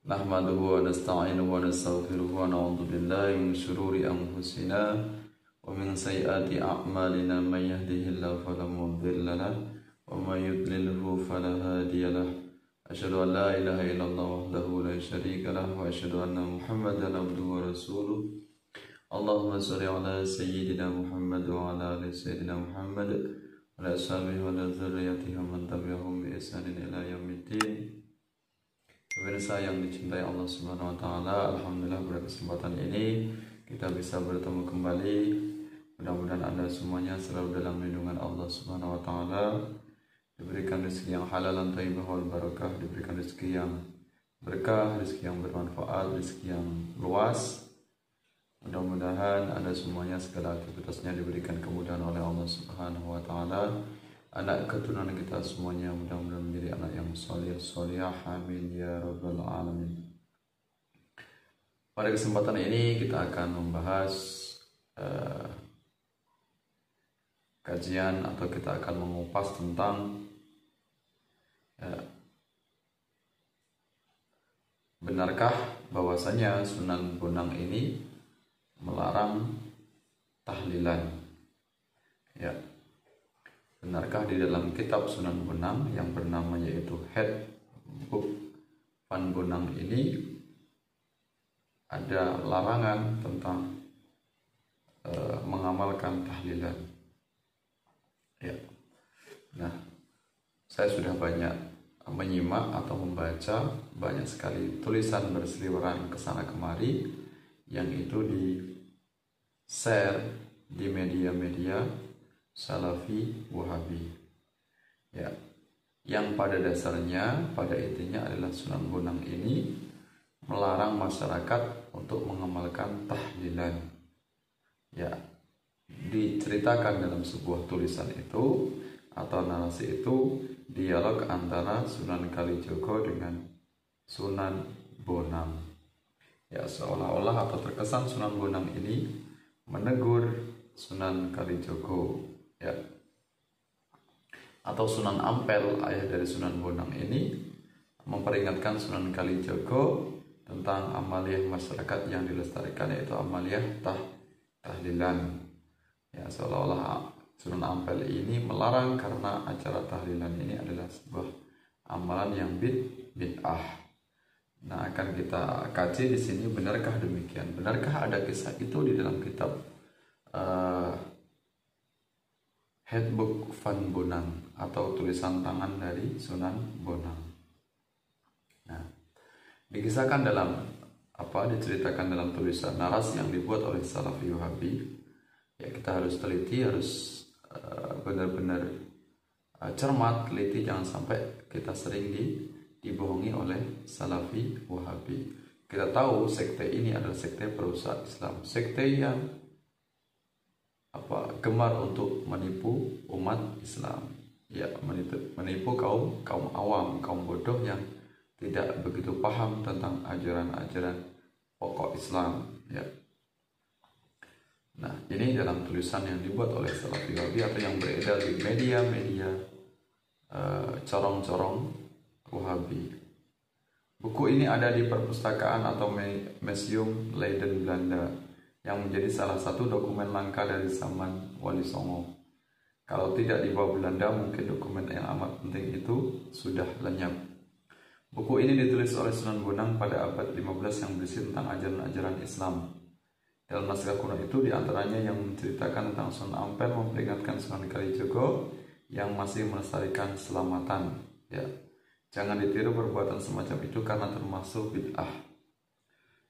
Nahmaduhu wa nasta'inuhu wa nastaghfiruhu wa na'udzu billahi min shururi anfusina wa min sayyiati a'malina may yahdihillahu fala mudilla lahu wa may yudlilhu fala hadiya lahu. Asyhadu an la ilaha illallah wahdahu la syarika lahu wa asyhadu anna Muhammadan abduhu wa rasuluh. Allahumma shalli ala sayyidina Muhammad wa ala ali sayyidina Muhammad wa ala ashabihi wa ala dzurriyyatihi wa man tabi'ahum bi ihsanin ila yaumiddin. Pemirsa yang dicintai Allah Subhanahu wa taala, alhamdulillah pada kesempatan ini kita bisa bertemu kembali. Mudah-mudahan Anda semuanya selalu dalam lindungan Allah Subhanahu wa taala, diberikan rezeki yang halal dan thayyibah wal barakah, diberikan rezeki yang berkah, rezeki yang bermanfaat, rezeki yang luas. Mudah-mudahan Anda semuanya segala aktivitasnya diberikan kemudahan oleh Allah Subhanahu wa taala. Anak keturunan kita semuanya mudah-mudahan menjadi anak yang soleh solehah, amin ya rabbal alamin. Pada kesempatan ini kita akan membahas kajian atau kita akan mengupas tentang benarkah bahwasanya Sunan Bonang ini melarang tahlilan? Ya. Benarkah di dalam kitab Sunan Bonang yang bernama yaitu Head Book Van Bonang ini ada larangan tentang mengamalkan tahlilan? Ya. Nah, saya sudah banyak menyimak atau membaca banyak sekali tulisan berseliweran kesana kemari yang itu di-share di media-media Salafi Wahabi, ya, yang pada dasarnya, pada intinya adalah Sunan Bonang ini melarang masyarakat untuk mengamalkan tahlilan. Ya, diceritakan dalam sebuah tulisan itu atau narasi itu dialog antara Sunan Kalijogo dengan Sunan Bonang. Ya, seolah-olah atau terkesan Sunan Bonang ini menegur Sunan Kalijogo, ya, atau Sunan Ampel, ayah dari Sunan Bonang ini memperingatkan Sunan Kalijogo tentang amaliyah masyarakat yang dilestarikan, yaitu amaliyah tahlilan. Ya, seolah-olah Sunan Ampel ini melarang karena acara tahlilan ini adalah sebuah amalan yang bid'ah. Nah, akan kita kaji di sini, benarkah demikian? Benarkah ada kisah itu di dalam kitab Headbook Van Bonang atau tulisan tangan dari Sunan Bonang? Nah, diceritakan dalam tulisan narasi yang dibuat oleh Salafi Wahabi. Ya, kita harus teliti, harus benar-benar cermat, teliti, jangan sampai kita sering dibohongi oleh Salafi Wahabi. Kita tahu sekte ini adalah sekte perusak Islam, sekte yang gemar untuk menipu umat Islam, ya, menipu kaum awam, kaum bodoh yang tidak begitu paham tentang ajaran-ajaran pokok Islam, ya. Nah, ini dalam tulisan yang dibuat oleh Salafi Wahabi atau yang beredar di media-media corong-corong Wahabi. Buku ini ada di perpustakaan atau Museum Leiden Belanda, yang menjadi salah satu dokumen langka dari zaman Wali Songo. Kalau tidak dibawa Belanda, mungkin dokumen yang amat penting itu sudah lenyap. Buku ini ditulis oleh Sunan Bonang pada abad 15 yang berisi tentang ajaran-ajaran Islam. Dalam naskah kuno itu diantaranya yang menceritakan tentang Sunan Ampel memperingatkan Sunan Kalijogo yang masih melestarikan keselamatan. Ya, jangan ditiru perbuatan semacam itu karena termasuk bid'ah.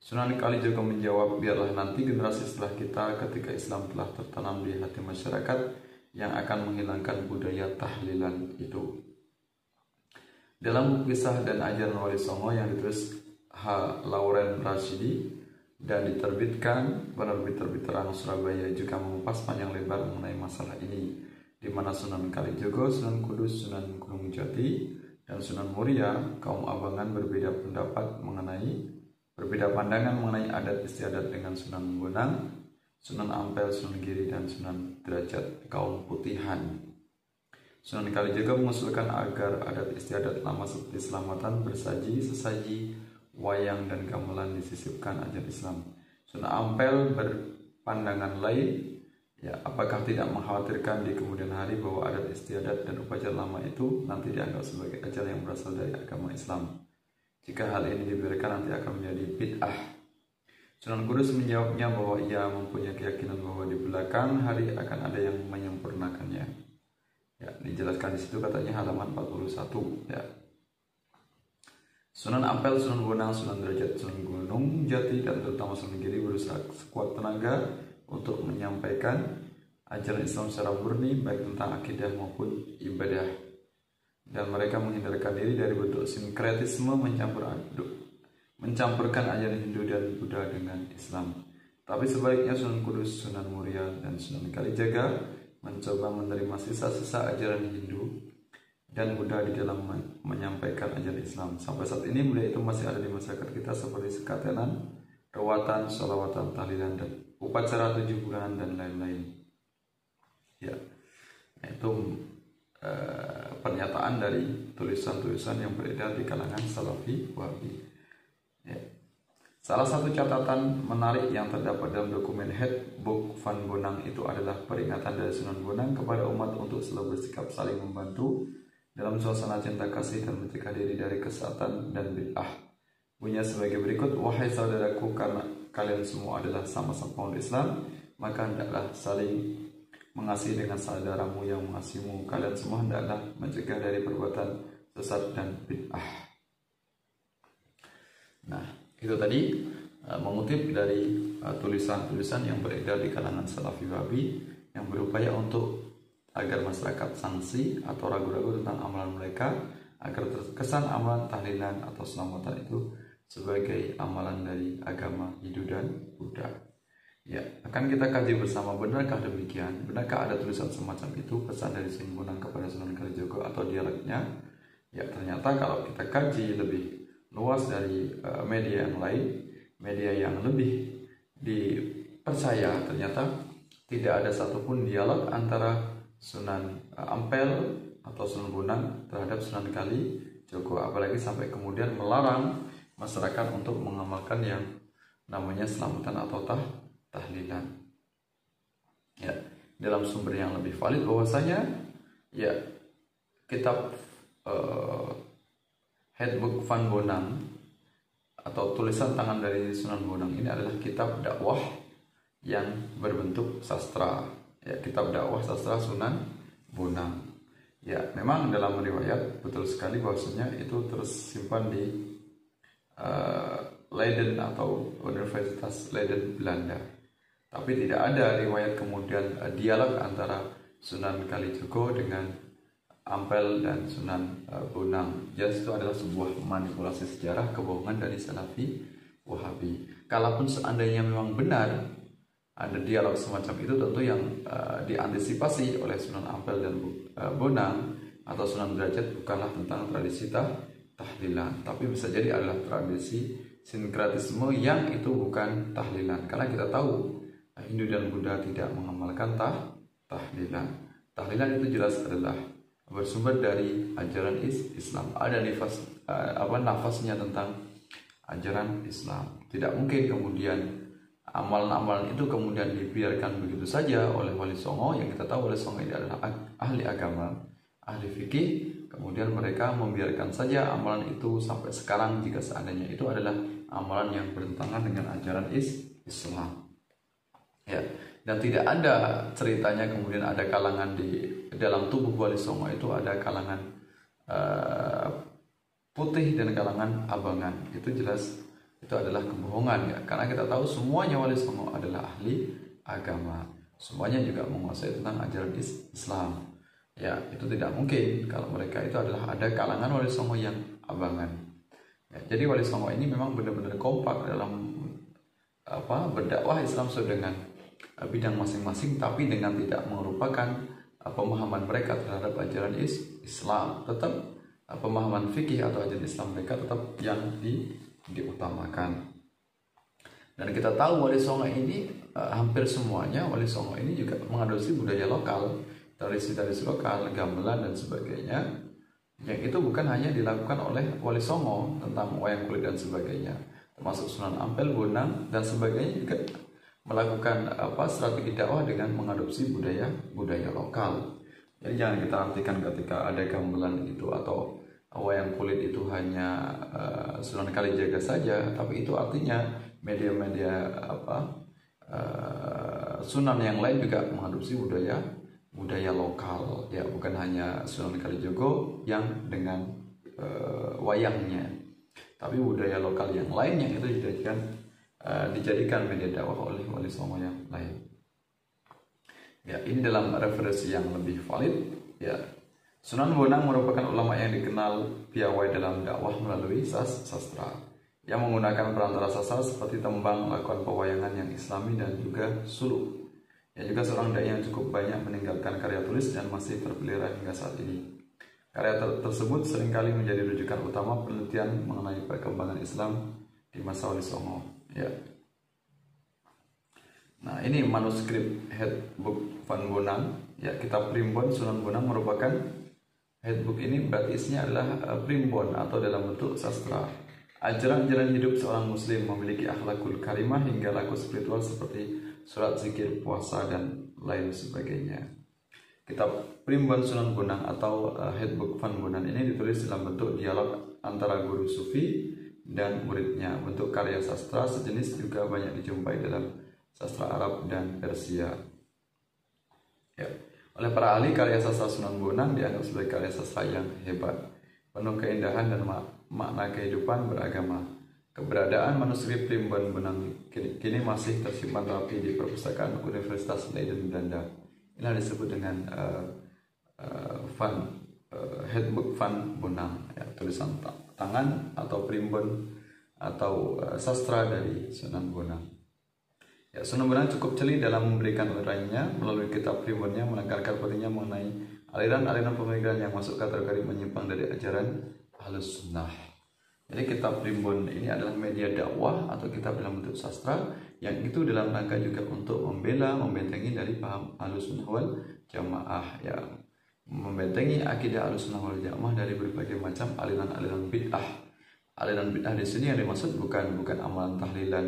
Sunan Kalijogo menjawab, biarlah nanti generasi setelah kita, ketika Islam telah tertanam di hati masyarakat, yang akan menghilangkan budaya tahlilan itu. Dalam buku kisah dan ajaran Wali Songo yang ditulis H. Lauren Rashidi dan diterbitkan penerbit terang Surabaya juga mengupas panjang lebar mengenai masalah ini, di mana Sunan Kalijogo, Sunan Kudus, Sunan Gunung Jati, dan Sunan Muria, kaum Abangan berbeda pandangan mengenai adat istiadat dengan Sunan Bonang, Sunan Ampel, Sunan Giri, dan Sunan Derajat, kaum Putihan. Sunan Kalijogo mengusulkan agar adat istiadat lama seperti selamatan, bersaji, sesaji, wayang dan gamelan disisipkan ajaran Islam. Sunan Ampel berpandangan lain, ya, apakah tidak mengkhawatirkan di kemudian hari bahwa adat istiadat dan upacara lama itu nanti dianggap sebagai ajaran yang berasal dari agama Islam? Jika hal ini dibiarkan nanti akan menjadi bid'ah. Sunan Kudus menjawabnya bahwa ia mempunyai keyakinan bahwa di belakang hari akan ada yang menyempurnakannya. Ya, dijelaskan di situ katanya halaman 41. Ya. Sunan Ampel, Sunan Bonang, Sunan Derajat, Sunan Gunung Jati, dan terutama Sunan Giri berusaha sekuat tenaga untuk menyampaikan ajaran Islam secara murni baik tentang akidah maupun ibadah. Dan mereka menghindarkan diri dari bentuk sinkretisme mencampurkan ajaran Hindu dan Buddha dengan Islam. Tapi sebaliknya Sunan Kudus, Sunan Muria, dan Sunan Kalijaga mencoba menerima sisa-sisa ajaran Hindu dan Buddha di dalam menyampaikan ajaran Islam. Sampai saat ini budaya itu masih ada di masyarakat kita seperti sekatenan, rawatan, sholawatan, tahlilan, dan upacara 7 bulanan dan lain-lain. Ya, itu pernyataan dari tulisan-tulisan yang beredar di kalangan Salafi Wahabi. Ya. Salah satu catatan menarik yang terdapat dalam dokumen Handbook Van Bonang itu adalah peringatan dari Sunan Bonang kepada umat untuk selalu bersikap saling membantu dalam suasana cinta kasih dan mencegah diri dari kesesatan dan bid'ah. Bunyinya sebagai berikut: wahai saudaraku, karena kalian semua adalah sama-sama penganut Islam, maka hendaklah saling mengasihi dengan saudaramu yang mengasihimu. Kalian semua hendaklah mencegah dari perbuatan sesat dan bid'ah. Nah, itu tadi mengutip dari tulisan-tulisan yang beredar di kalangan Salafi Wahabi yang berupaya untuk agar masyarakat sanksi atau ragu-ragu tentang amalan mereka, agar terkesan amalan tahlilan atau selamatan itu sebagai amalan dari agama Hindu dan Buddha. Ya, akan kita kaji bersama, benarkah demikian? Benarkah ada tulisan semacam itu, pesan dari Sunan Bonang kepada Sunan Kalijaga atau dialeknya? Ya, ternyata kalau kita kaji lebih luas dari media yang lain, media yang lebih dipercaya, ternyata tidak ada satupun dialog antara Sunan Ampel atau Sunan Bonang terhadap Sunan Kalijaga, apalagi sampai kemudian melarang masyarakat untuk mengamalkan yang namanya selamatan atau tahlilan. Ya, dalam sumber yang lebih valid bahwasanya ya kitab Handbook Van Bonang atau tulisan tangan dari Sunan Bonang ini adalah kitab dakwah yang berbentuk sastra. Ya, kitab dakwah sastra Sunan Bonang. Ya, memang dalam riwayat betul sekali bahwasanya itu tersimpan di Leiden atau Universitas Leiden, Belanda. Tapi tidak ada riwayat kemudian dialog antara Sunan Kalijaga dengan Ampel dan Sunan Bonang. Jadi itu adalah sebuah manipulasi sejarah, kebohongan dari Salafi Wahabi. Kalaupun seandainya memang benar ada dialog semacam itu, tentu yang diantisipasi oleh Sunan Ampel dan Bonang atau Sunan Derajat bukanlah tentang tradisi tahlilan, tapi bisa jadi adalah tradisi sinkretisme yang itu bukan tahlilan. Karena kita tahu Hindu dan Buddha tidak mengamalkan tahlilan. Tahlilan itu jelas adalah bersumber dari ajaran Islam. Ada nafasnya tentang ajaran Islam. Tidak mungkin kemudian amalan-amalan itu kemudian dibiarkan begitu saja oleh Wali Songo, yang kita tahu Wali Songo ini adalah ahli agama, ahli fikih. Kemudian mereka membiarkan saja amalan itu sampai sekarang jika seandainya itu adalah amalan yang bertentangan dengan ajaran Islam. Ya, dan tidak ada ceritanya kemudian ada kalangan di dalam tubuh Wali Songo itu ada kalangan putih dan kalangan abangan. Itu jelas itu adalah kebohongan, ya, karena kita tahu semuanya Wali Songo adalah ahli agama, semuanya juga menguasai tentang ajaran Islam. Ya, itu tidak mungkin kalau mereka itu adalah ada kalangan Wali Songo yang abangan. Ya, jadi Wali Songo ini memang benar-benar kompak dalam berdakwah Islam sesuai dengan bidang masing-masing, tapi dengan tidak merupakan pemahaman mereka terhadap ajaran Islam. Tetap pemahaman fikih atau ajaran Islam mereka tetap yang diutamakan. Dan kita tahu Wali Songo ini hampir semuanya Wali Songo ini juga mengadopsi budaya lokal, tradisi-tradisi lokal, gamelan dan sebagainya. Yang itu bukan hanya dilakukan oleh Wali Songo tentang wayang kulit dan sebagainya, termasuk Sunan Ampel, Bonang dan sebagainya juga melakukan strategi dakwah dengan mengadopsi budaya lokal. Jadi jangan kita artikan ketika ada gamelan itu atau wayang kulit itu hanya Sunan Kalijaga saja, tapi itu artinya media-media Sunan yang lain juga mengadopsi budaya lokal, ya bukan hanya Sunan Kalijogo yang dengan wayangnya, tapi budaya lokal yang lain yang itu dijadikan media dakwah oleh Wali Songo yang lain. Ya, ini dalam referensi yang lebih valid. Ya, Sunan Bonang merupakan ulama yang dikenal piawai dalam dakwah melalui sastra, yang menggunakan perantara sastra seperti tembang, lakukan pewayangan yang islami dan juga suluk. Ia juga seorang dai yang cukup banyak meninggalkan karya tulis dan masih terpelihara hingga saat ini. Karya tersebut seringkali menjadi rujukan utama penelitian mengenai perkembangan Islam di masa Wali Songo. Ya. Nah, ini manuskrip Headbook Van Bonang. Ya, kitab primbon Sunan Bonang merupakan Headbook ini berarti isinya adalah primbon atau dalam bentuk sastra. Ajaran-ajaran hidup seorang muslim memiliki akhlakul karimah hingga laku spiritual seperti surat zikir, puasa dan lain sebagainya. Kitab primbon Sunan Bonang atau Headbook Van Bonang ini ditulis dalam bentuk dialog antara guru sufi dan muridnya. Bentuk karya sastra sejenis juga banyak dijumpai dalam sastra Arab dan Persia. Ya. Oleh para ahli, karya sastra Sunan Bonang dianggap sebagai karya sastra yang hebat, penuh keindahan dan makna kehidupan beragama. Keberadaan manuskrip primbon Bonang kini masih tersimpan rapi di perpustakaan Universitas Leiden Belanda. Inilah disebut dengan Headbook Van Bonang, ya, tulisan tangan atau primbon atau sastra dari Sunan Bonang. Ya, Sunan Bonang cukup jeli dalam memberikan uraiannya melalui kitab primbonnya, menekankan pentingnya mengenai aliran-aliran pemikiran yang masuk kategori menyimpang dari ajaran Ahlus Sunnah. Jadi kitab primbon ini adalah media dakwah atau kitab dalam bentuk sastra yang itu dalam rangka juga untuk membela, membentengi dari paham Ahlus Sunnah wal Jamaah, ya, membentengi akidah Ahlus Sunnah wal Jamaah dari berbagai macam aliran-aliran bid'ah. Aliran bid'ah di sini yang dimaksud bukan amalan tahlilan,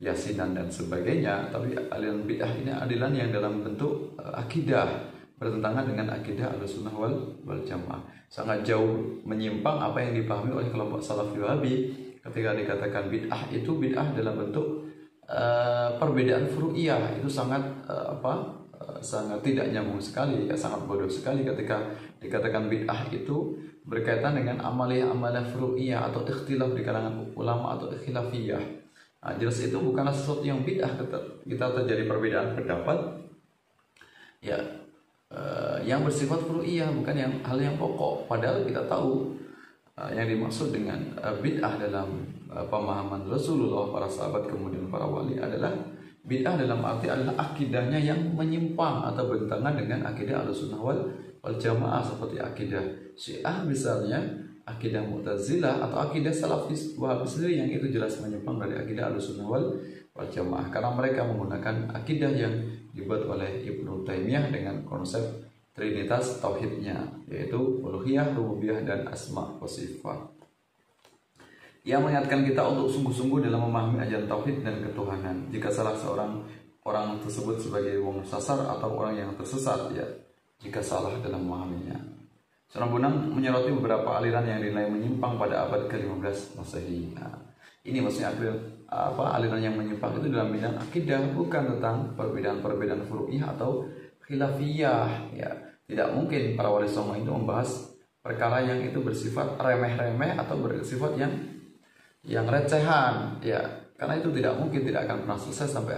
yasinan dan sebagainya, tapi aliran bid'ah ini aliran yang dalam bentuk akidah, bertentangan dengan akidah Ahlus Sunnah wal Jamaah. Sangat jauh menyimpang apa yang dipahami oleh kelompok Salafi Wahabi ketika dikatakan bid'ah itu bid'ah dalam bentuk perbedaan furu'iyah. Itu sangat sangat tidak nyambung sekali, ya, sangat bodoh sekali ketika dikatakan bid'ah itu berkaitan dengan amalia-amalia furu'iyah atau ikhtilaf di kalangan ulama atau khilafiyah. Nah, jelas itu bukanlah sesuatu yang bid'ah. Kita terjadi perbedaan pendapat, ya, yang bersifat furu'iyah, bukan hal yang pokok. Padahal kita tahu yang dimaksud dengan bid'ah dalam pemahaman Rasulullah, para sahabat, kemudian para wali adalah bid'ah dalam arti adalah akidahnya yang menyimpang atau bertentangan dengan akidah Ahlussunnah wal Jamaah, seperti akidah Syiah misalnya, akidah Mu'tazilah atau akidah Salafis Wahabi sendiri yang itu jelas menyimpang dari akidah Ahlussunnah wal Jamaah, karena mereka menggunakan akidah yang dibuat oleh Ibnu Taimiyah dengan konsep trinitas tauhidnya, yaitu uluhiyah, rububiyah dan asma wa sifat. Ia mengingatkan kita untuk sungguh-sungguh dalam memahami ajaran tauhid dan ketuhanan. Jika salah seorang orang tersebut sebagai wong sasar atau orang yang tersesat, ya, jika salah dalam memahaminya. Sunan Bonang menyoroti beberapa aliran yang dinilai menyimpang pada abad ke-15 Masehi. Nah, ini maksudnya aliran yang menyimpang itu dalam bidang akidah, bukan tentang perbedaan-perbedaan furu'iyah atau khilafiyah, ya. Tidak mungkin para wali songo itu membahas perkara yang itu bersifat remeh-remeh atau bersifat yang recehan, ya, karena itu tidak mungkin, tidak akan pernah selesai sampai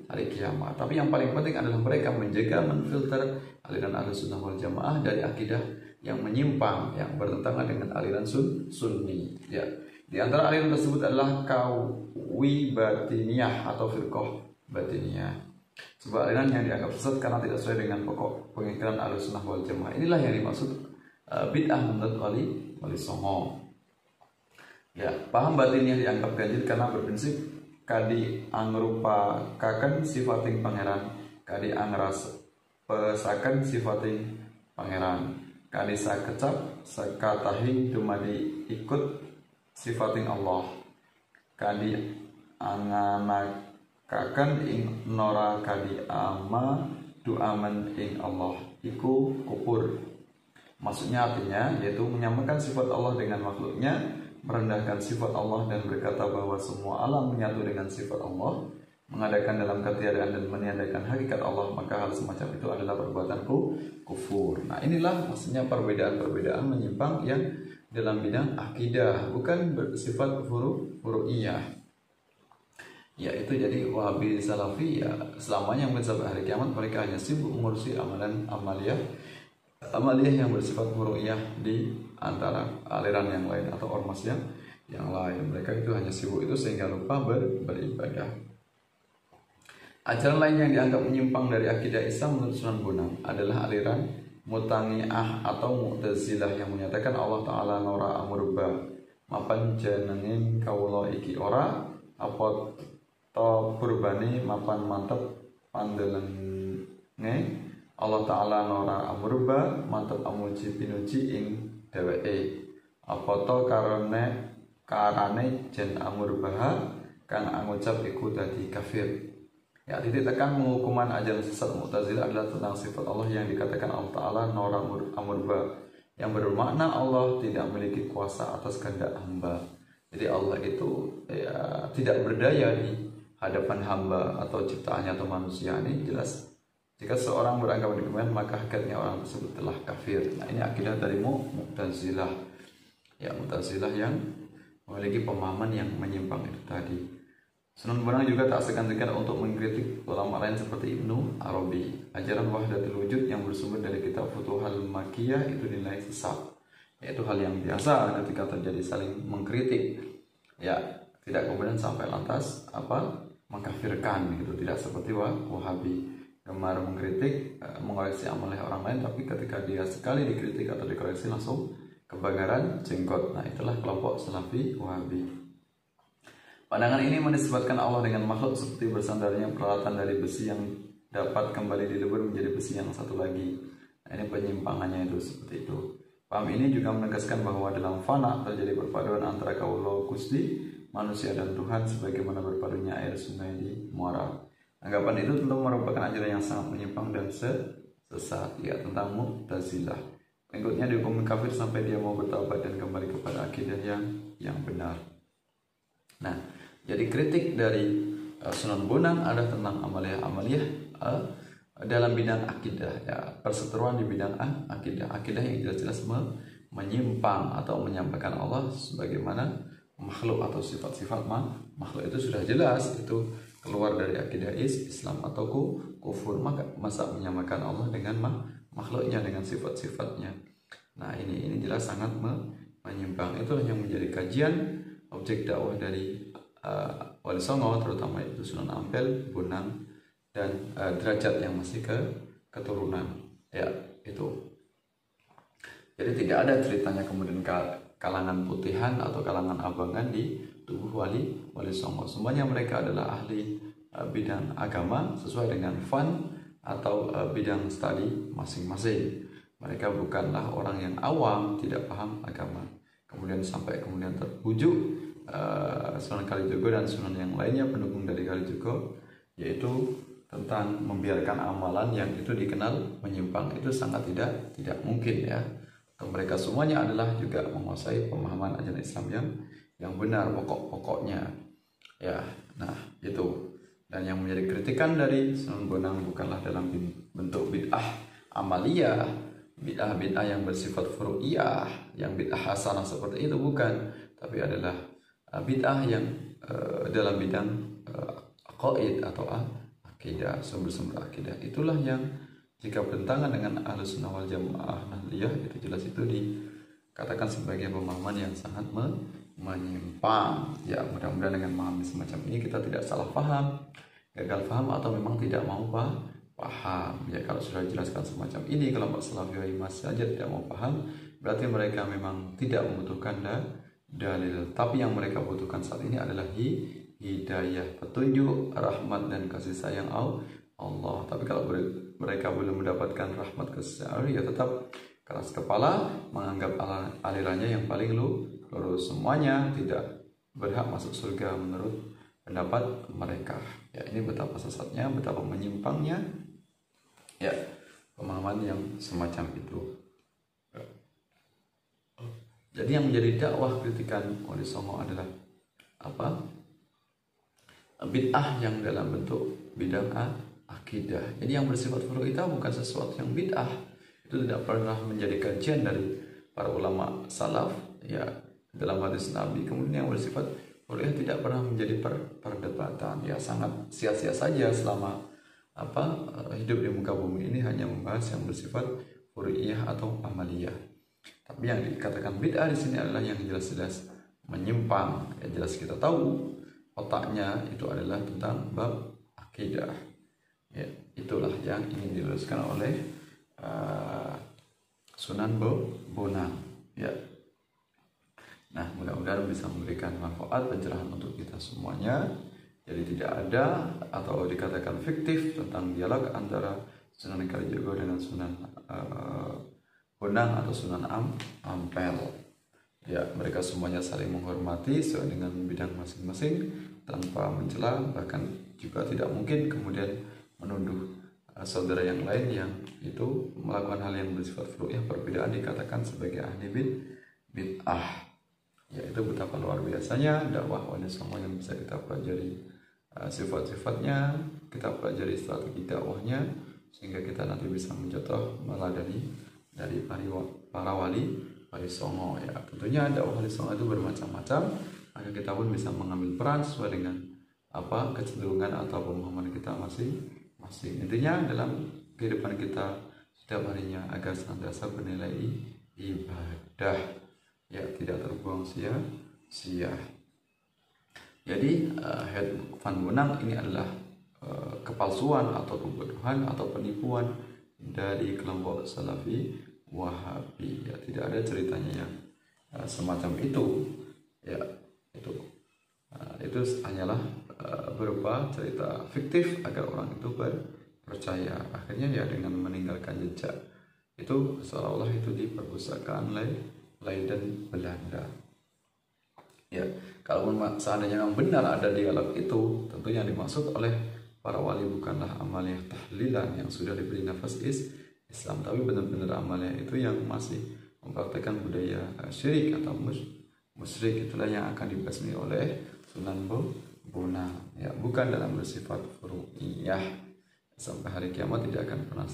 hari kiamat. Tapi yang paling penting adalah mereka menjaga, menfilter aliran Ahlussunnah wal Jamaah dari akidah yang menyimpang, yang bertentangan dengan aliran Sunni, ya. Di antara aliran tersebut adalah Kawi Batiniyah atau Firqah Batiniyah, sebuah aliran yang dianggap sesat karena tidak sesuai dengan pokok pemikiran Ahlussunnah wal Jamaah. Inilah yang dimaksud bid'ah menurut Wali Songo. Ya, paham batiniyah dianggap ganjil karena berprinsip kadi angrupakan sifating pangeran, kadi angras pesakan sifating pangeran. kali sakecap sekatahing dumadi ikut sifating Allah, kali anganakaken ing nora kali ama duaman ing Allah iku kufur. Maksudnya artinya yaitu menyamakan sifat Allah dengan makhluknya, merendahkan sifat Allah dan berkata bahwa semua alam menyatu dengan sifat Allah, mengadakan dalam ketiadaan dan meniadakan hakikat Allah, maka hal semacam itu adalah perbuatan kufur. Nah, inilah maksudnya perbedaan-perbedaan menyimpang yang dalam bidang akidah, bukan bersifat furu'iyah. Ya, itu jadi Wahabi Salafi ya selamanya mungkin sampai hari kiamat mereka hanya sibuk mengurusi amalan amaliyah yang bersifat furu'iyah di antara aliran yang lain atau ormas yang lain. Mereka itu hanya sibuk itu sehingga lupa beribadah. Ajaran lain yang dianggap menyimpang dari akidah Islam menurut Sunan Bonang adalah aliran Mutangi'ah atau Mu'tazilah yang menyatakan Allah Ta'ala nora amurba mapan jenengin kawula iki ora apa to purbane mapan mantep pandelenge Allah Ta'ala nora amurba mantep amuji pinuji ing dheweke apa to karane jen amurbaha kang ngucap iku dadi kafir. Ya, titik tekan penghukuman ajaran sesat Mu'tazilah adalah tentang sifat Allah yang dikatakan Allah Ta'ala nora amurba, yang bermakna Allah tidak memiliki kuasa atas kehendak hamba. Jadi Allah itu ya, tidak berdaya di hadapan hamba atau ciptaannya atau manusia. Ini jelas jika seorang beragama demikian maka hakikatnya orang tersebut telah kafir. Nah, ini akidah dari Mu'tazilah. Ya, Mu'tazilah yang memiliki pemahaman yang menyimpang itu tadi. Sunan Bonang juga tak segan-segan untuk mengkritik ulama lain seperti Ibnu Arabi. Ajaran Wahdatul Wujud yang bersumber dari kitab Futuhal Makkiyah itu dinilai sesat. Yaitu hal yang biasa ketika terjadi saling mengkritik. Ya, tidak kemudian sampai lantas mengkafirkan gitu. Tidak seperti Wahabi gemar mengkritik, mengoreksi amalnya orang lain, tapi ketika dia sekali dikritik atau dikoreksi langsung kebakaran jenggot. Nah, itulah kelompok Salafi Wahabi. Pandangan ini menisbatkan Allah dengan makhluk seperti bersandarnya peralatan dari besi yang dapat kembali dilebur menjadi besi yang satu lagi. Nah, ini penyimpangannya itu seperti itu. Paham ini juga menegaskan bahwa dalam fana terjadi perpaduan antara kaula Gusti, manusia dan Tuhan sebagaimana berpadunya air sungai di muara. Anggapan itu tentu merupakan ajaran yang sangat menyimpang dan sesat, ya, tentang Mu'tazilah. Pengikutnya dihukum kafir sampai dia mau bertaubat dan kembali kepada akidah yang benar. Nah, jadi kritik dari Sunan Bonang ada tentang amaliyah dalam bidang akidah, ya, perseteruan di bidang akidah yang jelas-jelas menyimpang atau menyampaikan Allah sebagaimana makhluk atau sifat-sifat makhluk itu sudah jelas itu keluar dari akidah Islam atau kufur. Masa menyamakan Allah dengan makhluknya dengan sifat-sifatnya. Nah, ini jelas sangat menyimpang. Itulah yang menjadi kajian objek dakwah dari Wali Songo, terutama itu Sunan Ampel, Bonang, dan derajat yang masih keturunan. Ya, itu. Jadi tidak ada ceritanya kemudian kalangan putihan atau kalangan abangan di tubuh Wali Songo. Semuanya mereka adalah ahli bidang agama sesuai dengan fan atau bidang studi masing-masing. Mereka bukanlah orang yang awam, tidak paham agama. Kemudian terbujuk Sunan Kalijogo dan Sunan yang lainnya pendukung dari Kalijogo, yaitu tentang membiarkan amalan yang itu dikenal menyimpang. Itu sangat tidak mungkin, ya. Mereka semuanya adalah juga menguasai pemahaman ajaran Islam yang benar pokok-pokoknya, ya. Nah, itu. Dan yang menjadi kritikan dari Sunan Bonang bukanlah dalam bentuk bid'ah amaliyah, bid'ah yang bersifat furu'iyah, yang bid'ah hasanah seperti itu, bukan, tapi adalah bid'ah yang dalam bidang aqaid atau akidah, sumber-sumber akidah. Itulah yang jika bertentangan dengan Ahlus Sunnah wal Jamaah Nahdliyah, itu jelas itu dikatakan sebagai pemahaman yang sangat menyimpang. Ya, mudah-mudahan dengan memahami semacam ini kita tidak salah paham, gagal paham, atau memang tidak mau paham. Ya, kalau sudah dijelaskan semacam ini, kelompok Salafi masih saja tidak mau paham, berarti mereka memang tidak membutuhkan dalil. Tapi yang mereka butuhkan saat ini adalah hidayah, petunjuk, rahmat, dan kasih sayang Allah. Tapi kalau mereka belum mendapatkan rahmat kasih sayang Allah, ya tetap keras kepala, menganggap alirannya yang paling lurus. Semuanya tidak berhak masuk surga menurut pendapat mereka. Ya, ini betapa sesatnya, betapa menyimpangnya ya pemahaman yang semacam itu. Jadi yang menjadi dakwah kritikan Wali Songo adalah apa? Bid'ah yang dalam bentuk bid'ah akidah. Jadi yang bersifat furu'iyah bukan sesuatu yang bid'ah. Itu tidak pernah menjadi kajian dari para ulama salaf ya dalam hadis Nabi. Kemudian yang bersifat furu'iyah tidak pernah menjadi perdebatan. Ya sangat sia-sia saja selama hidup di muka bumi ini hanya membahas yang bersifat furu'iyah atau amaliyah. Tapi yang dikatakan bid'ah di sini adalah yang jelas-jelas menyimpang. Ya jelas kita tahu otaknya itu adalah tentang bab akidah. Ya, itulah yang ingin diluruskan oleh Sunan Bonang. Ya. Nah, mudah-mudahan bisa memberikan manfaat pencerahan untuk kita semuanya. Jadi tidak ada atau dikatakan fiktif tentang dialog antara Sunan Kalijogo dengan Sunan Bonang atau Sunan Ampel. Ya, mereka semuanya saling menghormati sesuai dengan bidang masing-masing tanpa mencela, bahkan juga tidak mungkin kemudian menuduh saudara yang lain yang itu melakukan hal yang bersifat furu'iyah perbedaan dikatakan sebagai ahli bid'ah. Ya, itu betapa luar biasanya dakwah Wali Songo yang bisa kita pelajari sifat-sifatnya, kita pelajari strategi dakwahnya sehingga kita nanti bisa mencontoh meladani dari para wali Songo. Ya, tentunya dakwah Wali Songo itu bermacam-macam, maka kita pun bisa mengambil peran sesuai dengan kecenderungan atau pemahaman kita masing-masing. Intinya dalam kehidupan kita setiap harinya agar senantiasa bernilai ibadah, ya tidak terbuang sia-sia. Jadi Van Bonang ini adalah kepalsuan atau kebodohan atau penipuan dari kelompok Salafi Wahabi. Ya, tidak ada ceritanya yang semacam itu. Ya, itu hanyalah berupa cerita fiktif agar orang itu percaya. Akhirnya ya dengan meninggalkan jejak itu seolah-olah itu di perpustakaan Leiden Belanda. Ya, kalau seandainya memang benar ada dialog itu, tentu yang dimaksud oleh para wali bukanlah amaliyah tahlilan yang sudah diberi nafas Islam, tapi benar-benar amaliyah itu yang masih mempraktekkan budaya syirik atau musyrik. Itulah yang akan dibasmi oleh Sunan Bonang. Ya, bukan dalam bersifat furu'iyah. Sampai hari kiamat tidak akan pernah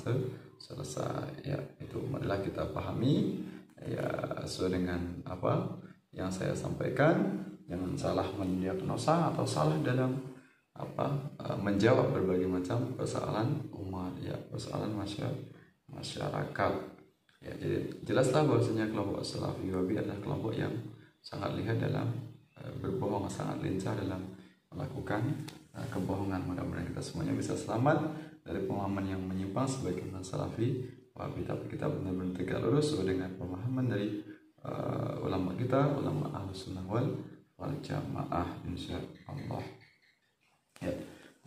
selesai. Ya, itu marilah kita pahami ya sesuai dengan apa yang saya sampaikan. Jangan salah mendiagnosa atau salah dalam menjawab berbagai macam persoalan umat, ya persoalan masyarakat. Ya, jadi jelaslah bahwasanya kelompok Salafi Wahabi adalah kelompok yang sangat lihat dalam berbohong, sangat lincah dalam melakukan kebohongan. Mudah-mudahan kita semuanya bisa selamat dari pemahaman yang menyimpang sebagaimana Salafi Wahabi, tapi kita benar-benar tegak lurus sesuai dengan pemahaman dari ulama kita, ulama Ahlus Sunnah wal Jamaah, insyaallah. Ya,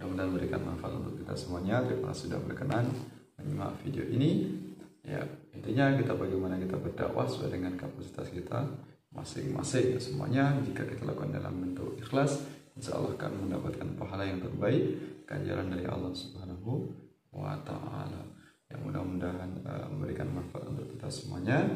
mudah-mudahan memberikan manfaat untuk kita semuanya. Terima kasih sudah berkenan menyimak video ini. Ya, intinya kita bagaimana kita berdakwah sesuai dengan kapasitas kita masing-masing. Semuanya jika kita lakukan dalam bentuk ikhlas, insya Allah akan mendapatkan pahala yang terbaik, ganjaran dari Allah Subhanahu wa Ta'ala. Yang mudah-mudahan memberikan manfaat untuk kita semuanya.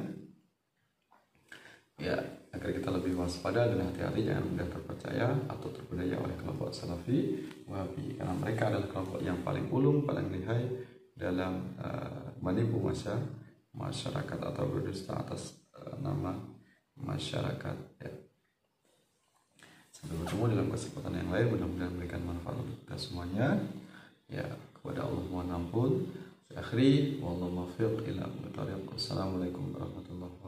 Ya, agar kita lebih waspada dan hati-hati jangan mudah terpercaya atau terpedaya oleh kelompok Salafi Wahabi, karena mereka adalah kelompok yang paling ulung, paling lihai dalam menipu masyarakat atau berdusta atas nama masyarakat. Ya. Sampai bertemu dalam kesempatan yang lain, mudah-mudahan memberikan manfaat untuk kita semuanya. Ya, kepada Allah mohon ampun. Akhiri wallahu muwaffiq ila aqwamit thoriq. Wassalamualaikum warahmatullahi wabarakatuh.